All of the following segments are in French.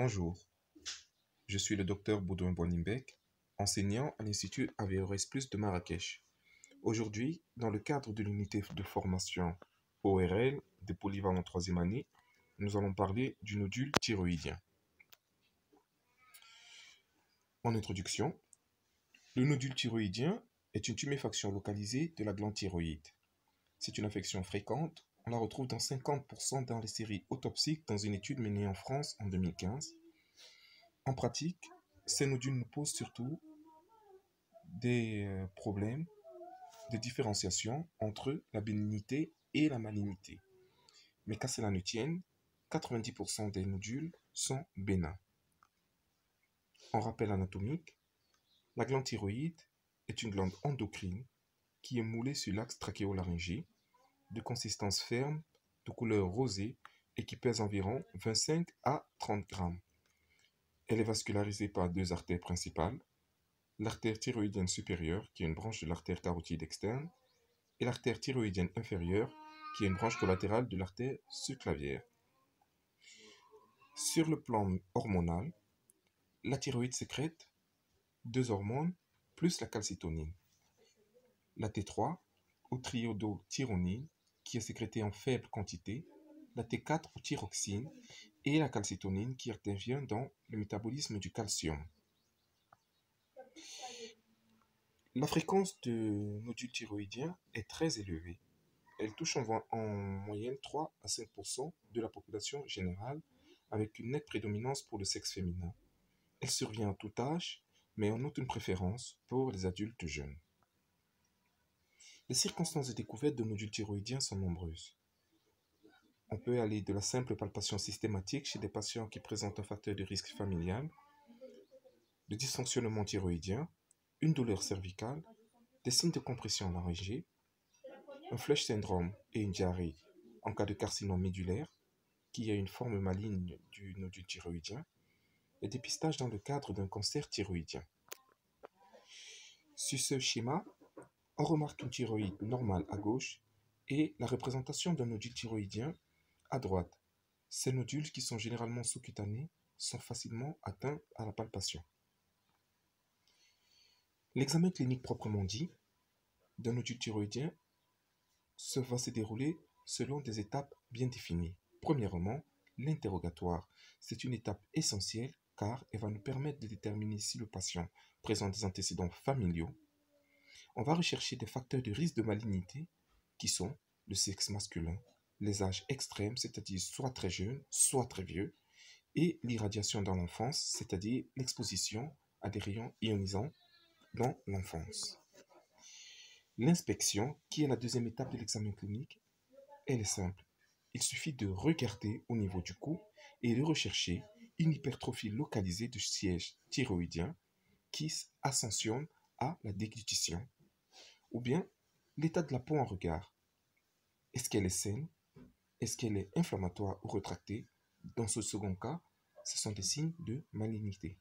Bonjour, je suis le docteur Baudouin Boinimbek, enseignant à l'Institut AVRS Plus de Marrakech. Aujourd'hui, dans le cadre de l'unité de formation ORL des polyvalents 3e année, nous allons parler du nodule thyroïdien. En introduction, le nodule thyroïdien est une tuméfaction localisée de la glande thyroïde. C'est une affection fréquente, on la retrouve dans 50% dans les séries autopsiques dans une étude menée en France en 2015. En pratique, ces nodules nous posent surtout des problèmes de différenciation entre la bénignité et la malignité. Mais qu'à cela ne tienne, 90% des nodules sont bénins. En rappel anatomique, la glande thyroïde est une glande endocrine qui est moulée sur l'axe trachéolaryngé, de consistance ferme, de couleur rosée et qui pèse environ 25 à 30 grammes. Elle est vascularisée par deux artères principales, l'artère thyroïdienne supérieure, qui est une branche de l'artère carotide externe, et l'artère thyroïdienne inférieure, qui est une branche collatérale de l'artère subclavienne. Sur le plan hormonal, la thyroïde sécrète deux hormones plus la calcitonine. La T3 ou triiodothyronine, qui est sécrétée en faible quantité, la T4 ou thyroxine et la calcitonine qui intervient dans le métabolisme du calcium. La fréquence de nodules thyroïdiens est très élevée. Elle touche en moyenne 3 à 5% de la population générale, avec une nette prédominance pour le sexe féminin. Elle survient à tout âge, mais on note une préférence pour les adultes jeunes. Les circonstances de découverte de nodules thyroïdiens sont nombreuses. On peut aller de la simple palpation systématique chez des patients qui présentent un facteur de risque familial, de dysfonctionnement thyroïdien, une douleur cervicale, des signes de compression laryngée, un flush syndrome et une diarrhée en cas de carcinome médulaire, qui a une forme maligne du nodule thyroïdien, et dépistage dans le cadre d'un cancer thyroïdien. Sur ce schéma, on remarque une thyroïde normale à gauche et la représentation d'un nodule thyroïdien à droite. Ces nodules, qui sont généralement sous-cutanés, sont facilement atteints à la palpation. L'examen clinique proprement dit d'un nodule thyroïdien va se dérouler selon des étapes bien définies. Premièrement, l'interrogatoire. C'est une étape essentielle car elle va nous permettre de déterminer si le patient présente des antécédents familiaux. On va rechercher des facteurs de risque de malignité qui sont le sexe masculin, les âges extrêmes, c'est-à-dire soit très jeune, soit très vieux, et l'irradiation dans l'enfance, c'est-à-dire l'exposition à des rayons ionisants dans l'enfance. L'inspection, qui est la deuxième étape de l'examen clinique, elle est simple. Il suffit de regarder au niveau du cou et de rechercher une hypertrophie localisée du siège thyroïdien qui ascensionne à la déglutition. Ou bien l'état de la peau en regard. Est-ce qu'elle est saine? Est-ce qu'elle est inflammatoire ou rétractée? Dans ce second cas, ce sont des signes de malignité.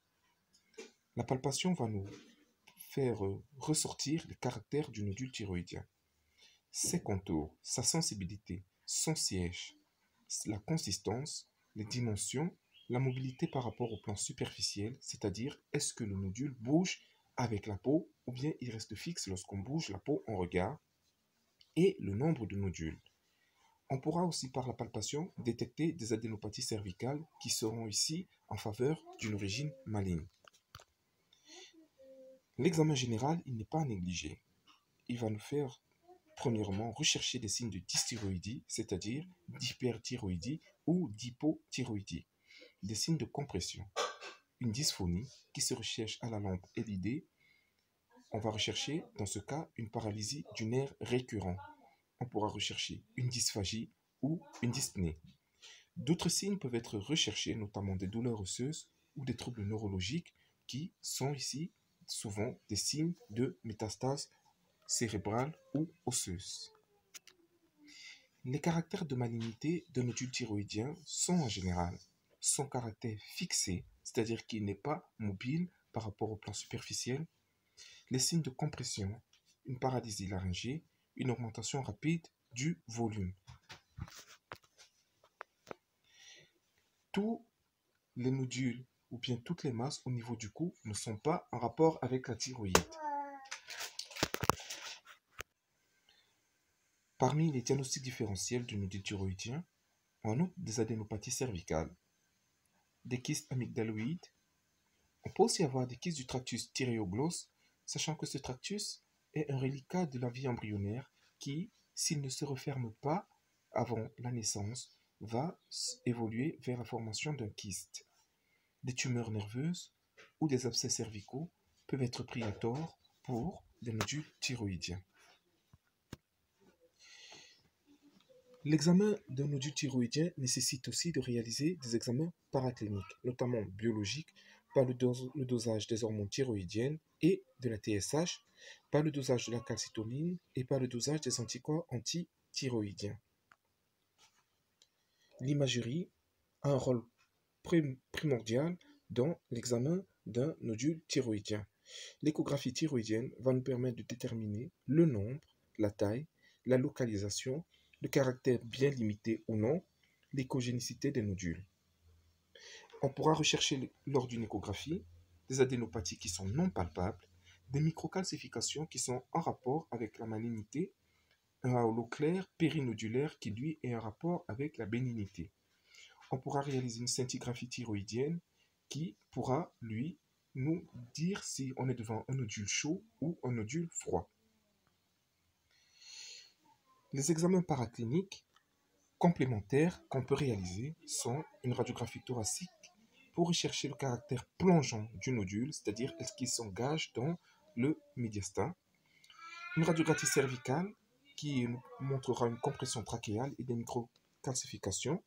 La palpation va nous faire ressortir les caractères du nodule thyroïdien. Ses contours, sa sensibilité, son siège, la consistance, les dimensions, la mobilité par rapport au plan superficiel, c'est-à-dire est-ce que le nodule bouge avec la peau ou bien il reste fixe lorsqu'on bouge la peau en regard, et le nombre de nodules. On pourra aussi par la palpation détecter des adénopathies cervicales qui seront ici en faveur d'une origine maligne. L'examen général, il n'est pas à négliger. Il va nous faire premièrement rechercher des signes de dysthyroïdie, c'est-à-dire d'hyperthyroïdie ou d'hypothyroïdie, des signes de compression, une dysphonie qui se recherche à la lampe LED. On va rechercher dans ce cas une paralysie du nerf récurrent. On pourra rechercher une dysphagie ou une dyspnée. D'autres signes peuvent être recherchés, notamment des douleurs osseuses ou des troubles neurologiques qui sont ici souvent des signes de métastase cérébrale ou osseuse. Les caractères de malignité d'un nodule thyroïdien sont en général son caractère fixé, c'est-à-dire qu'il n'est pas mobile par rapport au plan superficiel, les signes de compression, une paralysie laryngée, une augmentation rapide du volume. Tous les nodules ou bien toutes les masses au niveau du cou ne sont pas en rapport avec la thyroïde. Parmi les diagnostics différentiels du nodule thyroïdien, on note des adénopathies cervicales, des kystes amygdaloïdes. On peut aussi avoir des kystes du tractus thyréoglosse, sachant que ce tractus est un reliquat de la vie embryonnaire qui, s'il ne se referme pas avant la naissance, va évoluer vers la formation d'un kyste. Des tumeurs nerveuses ou des abcès cervicaux peuvent être pris à tort pour des nodules thyroïdiens. L'examen d'un nodule thyroïdien nécessite aussi de réaliser des examens paracliniques, notamment biologiques, par le dosage des hormones thyroïdiennes et de la TSH, par le dosage de la calcitonine et par le dosage des anticorps antithyroïdiens. L'imagerie a un rôle primordial dans l'examen d'un nodule thyroïdien. L'échographie thyroïdienne va nous permettre de déterminer le nombre, la taille, la localisation, le caractère bien limité ou non, l'échogénicité des nodules. On pourra rechercher lors d'une échographie des adénopathies qui sont non palpables, des microcalcifications qui sont en rapport avec la malignité, un halo clair périnodulaire qui lui est en rapport avec la bénignité. On pourra réaliser une scintigraphie thyroïdienne qui pourra lui nous dire si on est devant un nodule chaud ou un nodule froid. Les examens paracliniques complémentaires qu'on peut réaliser sont une radiographie thoracique pour rechercher le caractère plongeant du nodule, c'est-à-dire est-ce qu'il s'engage dans le médiastin, une radiographie cervicale qui nous montrera une compression trachéale et des microcalcifications,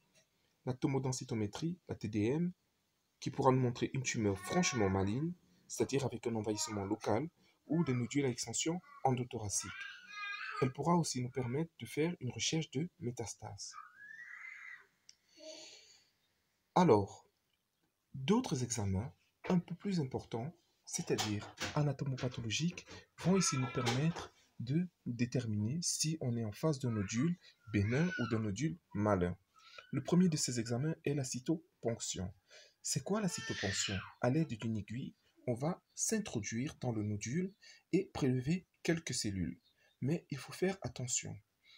la tomodensitométrie, la TDM, qui pourra nous montrer une tumeur franchement maligne, c'est-à-dire avec un envahissement local ou des nodules à extension endothoracique. Elle pourra aussi nous permettre de faire une recherche de métastase. Alors, d'autres examens un peu plus importants, c'est-à-dire anatomopathologiques, vont ici nous permettre de déterminer si on est en face d'un nodule bénin ou d'un nodule malin. Le premier de ces examens est la cytoponction. C'est quoi la cytoponction? À l'aide d'une aiguille, on va s'introduire dans le nodule et prélever quelques cellules. Mais il faut faire attention.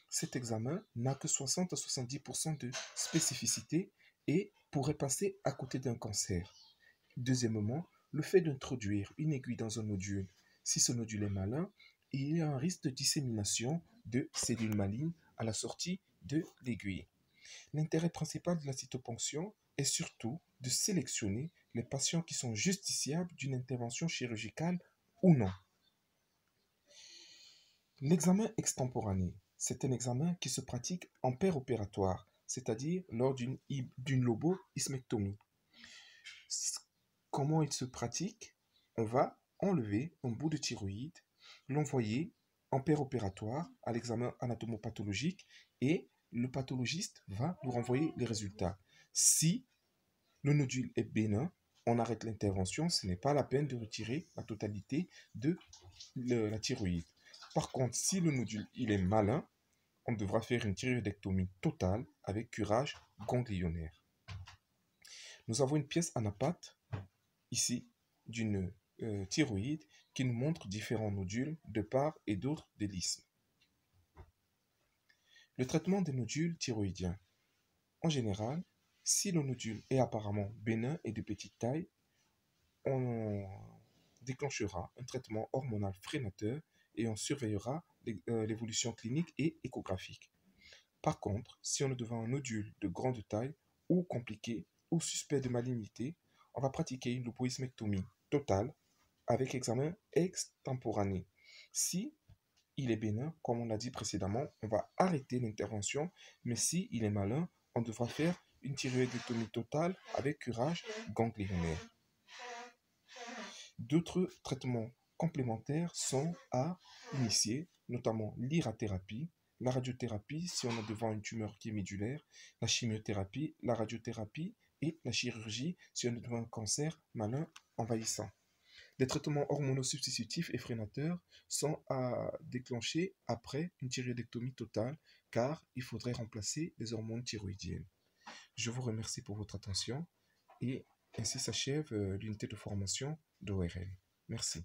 Cet examen n'a que 60 à 70% de spécificité et pourrait passer à côté d'un cancer. Deuxièmement, le fait d'introduire une aiguille dans un nodule, si ce nodule est malin, il y a un risque de dissémination de cellules malignes à la sortie de l'aiguille. L'intérêt principal de la cytoponction est surtout de sélectionner les patients qui sont justiciables d'une intervention chirurgicale ou non. L'examen extemporané, c'est un examen qui se pratique en péropératoire, c'est-à-dire lors d'une lobohyspectomie. Comment il se pratique? On va enlever un bout de thyroïde, l'envoyer en péropératoire à l'examen anatomopathologique et le pathologiste va nous renvoyer les résultats. Si le nodule est bénin, on arrête l'intervention, ce n'est pas la peine de retirer la totalité de la thyroïde. Par contre, si le nodule il est malin, on devra faire une thyroïdectomie totale avec curage ganglionnaire. Nous avons une pièce anapathe ici d'une thyroïde qui nous montre différents nodules de part et d'autre des l'isthme. Le traitement des nodules thyroïdiens. En général, si le nodule est apparemment bénin et de petite taille, on déclenchera un traitement hormonal freinateur et on surveillera l'évolution clinique et échographique. Par contre, si on est devant un nodule de grande taille ou compliqué ou suspect de malignité, on va pratiquer une lobohyspectomie totale avec examen extemporané. Si il est bénin, comme on l'a dit précédemment, on va arrêter l'intervention, mais si il est malin, on devra faire une thyroïdectomie totale avec curage ganglionnaire. D'autres traitements complémentaires sont à initier, notamment l'irathérapie, la radiothérapie si on est devant une tumeur qui est médulaire, la chimiothérapie, la radiothérapie et la chirurgie si on est devant un cancer malin envahissant. Les traitements hormonosubstitutifs et freinateurs sont à déclencher après une thyroïdectomie totale car il faudrait remplacer les hormones thyroïdiennes. Je vous remercie pour votre attention et Ainsi s'achève l'unité de formation d'ORL. Merci.